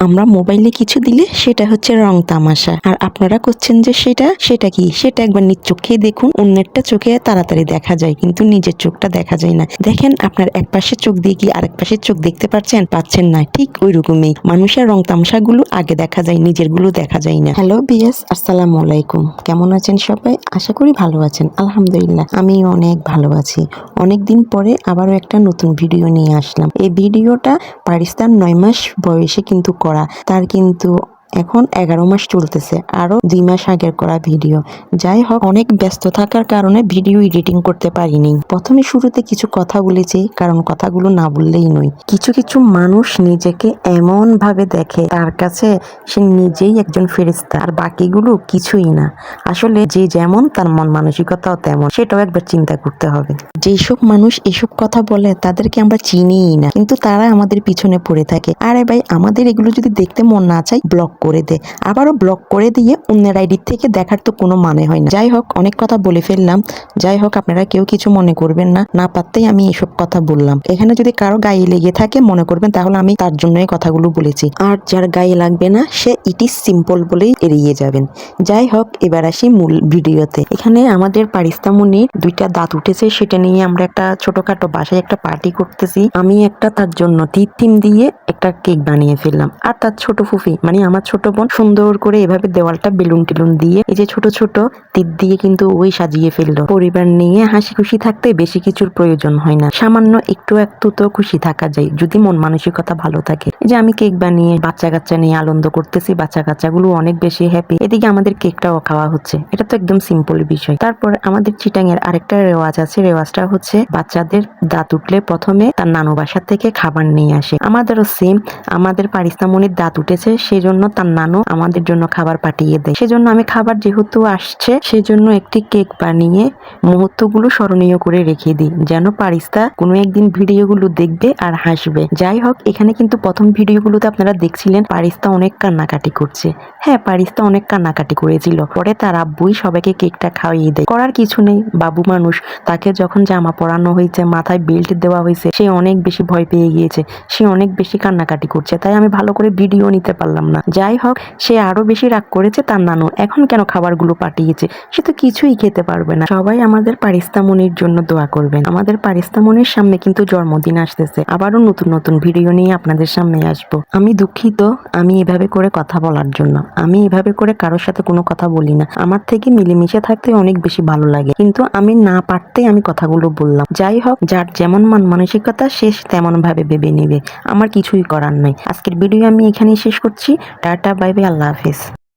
আমরা মোবাইলে কিছু দিলে সেটা হচ্ছে রং তামাশা, আর আপনারা করছেন যে সেটা কি, সেটা একবার নিজ চোখে দেখুন। অন্যেরটা চোখে তাড়াতাড়ি দেখা যায়, কিন্তু নিজের চোখটা দেখা যায় না। দেখেন আপনার এক পাশের চোখ দিয়ে কি আরেক পাশের চোখ দেখতে পাচ্ছেন না? ঠিক ওই রকমই মানুষের রং তামাশাগুলো আগে দেখা যায়, নিজের গুলো দেখা যায় না। হ্যালো বিয়াস, আসসালামু আলাইকুম। কেমন আছেন সবাই? আশা করি ভালো আছেন। আলহামদুলিল্লাহ আমি অনেক ভালো আছি। অনেকদিন পরে আবারও একটা নতুন ভিডিও নিয়ে আসলাম। এই ভিডিওটা পাকিস্তান 9 মাস বয়সে কিন্তু করা, তার কিন্তু এখন 11 মাস চলতেছে, আরো 2 মাস আগের করা ভিডিও। যাই হোক, অনেক ব্যস্ত থাকার কারণে ভিডিও এডিটিং করতে পারিনি। প্রথমে শুরুতে কিছু কথা বলেছি, কারণ কথাগুলো না বললেই নয়। কিছু কিছু মানুষ নিজেকে এমন ভাবে দেখে তার কাছে সে নিজেই একজন ফেরেশতা, আর বাকিগুলো কিছুই না। আসলে যে যেমন তার মন মানসিকতাও তেমন, সেটাও একবার চিন্তা করতে হবে। যেসব মানুষ এসব কথা বলে তাদেরকে আমরা চিনিই না, কিন্তু তারা আমাদের পিছনে পড়ে থাকে। আরে ভাই, আমাদের এগুলো যদি দেখতে মন না চায় ব্লক করে দে, আবারও ব্লক করে দিয়ে অন্যের আইডি থেকে দেখার তো কোনো মানে হয় না। যাই হোক, অনেক কথা বলে ফেললাম। যাই হোক, আপনারা কেউ কিছু মনে করবেন না, না পারতেই আমি এসব কথা বললাম। এখানে যদি কারো গায়ে লেগে থাকে মনে করবেন, তাহলে আমি তার জন্য এই কথাগুলো বলেছি। আর যার গায়ে লাগবে না সে ইট ইজ সিম্পল বলেই এড়িয়ে যাবেন। যাই হোক, এবার আসি মূল ভিডিওতে। এখানে আমাদের পারিস্তামনির 2টা দাঁত উঠেছে, সেটা নিয়ে আমরা একটা ছোটখাটো বাসায় একটা পার্টি করতেছি। আমি একটা তার জন্য থিম দিয়ে একটা কেক বানিয়ে ফেললাম, আর তার ছোট ফুফি মানে আমার ছোট বোন সুন্দর করে এভাবে দেওয়ালটা বেলুন টেলুন দিয়ে এই যে ছোট ছোট তীর দিয়ে কিন্তু ওই সাজিয়ে ফেললো। পরিবার নিয়ে হাসি খুশি থাকতে বেশি কিছুর প্রয়োজন হয় না, সামান্য একটু তো খুশি থাকা যায় যদি মন মানসিকতা ভালো থাকে। এই যে আমি কেক বানিয়ে বাচ্চা কাচ্চা নিয়ে আনন্দ করতেছি, বাচ্চা কাচ্চাগুলো অনেক বেশি হ্যাপি, এদিকে আমাদের কেকটাও খাওয়া হচ্ছে। এটা তো একদম সিম্পল বিষয়। তারপর আমাদের চিটাং এর আরেকটা রেওয়াজ আছে, রেওয়াজটা হচ্ছে বাচ্চাদের দাঁত উঠলে প্রথমে তার নানু বাসা থেকে খাবার নিয়ে আসে। আমাদেরও সেম, আমাদের পারিস্তামনির দাঁত উঠেছে, সেজন্য তার নানু আমাদের জন্য খাবার পাঠিয়ে দেয়। সেজন্য আমি খাবার যেহেতু আসছে, সেজন্য একটি কেক বানিয়ে মুহূর্তগুলো স্মরণীয় করে রেখে দিই, যেন পারিস্তা কোনো একদিন ভিডিওগুলো দেখবে আর হাসবে। যাই হোক, এখানে কিন্তু প্রথম ভিডিওগুলোতে আপনারা দেখছিলেন পারিস্তা অনেক কান্নাকাটি করছে। হ্যাঁ, পারিস্তা অনেক কান্নাকাটি করেছিল। পরে তার আব্বুই সবাইকে কেকটা খাওয়িয়ে দেয়। করার কিছু নেই, বাবু মানুষ, তাকে যখন জামা পরানো হয়েছে, মাথায় বেল্ট দেওয়া হয়েছে, সে অনেক বেশি ভয় পেয়ে গিয়েছে, সে অনেক বেশি কান্নাকাটি করছে, তাই আমি ভালো করে ভিডিও নিতে পারলাম না। যাই হোক, সে আরো বেশি রাগ করেছে তার নানু এখন কেন খাবারগুলো পাঠিয়েছে, সে তো কিছুই খেতে পারবে না। সবাই আমাদের পারিস্তামনির জন্য দোয়া করবেন। আমাদের পারিস্তামনির সামনে কিন্তু জন্মদিন আসতেছে, আবারও নতুন নতুন ভিডিও নিয়ে আপনাদের সামনে আসবো। আমি দুঃখিত আমি এভাবে করে কথা বলার জন্য। আমি এভাবে করে কারোর সাথে কোনো কথা বলি না, আমার থেকে মিলেমিশে থাকতে অনেক বেশি ভালো লাগে, কিন্তু আমি না পারতেই আমি কথাগুলো বললাম। যাই হোক, যার যেমন মন মানসিকতা সে তেমন ভাবে ভেবে নেবে, আমার কিছুই করার নাই। আজকের ভিডিও আমি এখানেই শেষ করছি। টাটা, বাই বাই, আল্লাহ হাফেজ।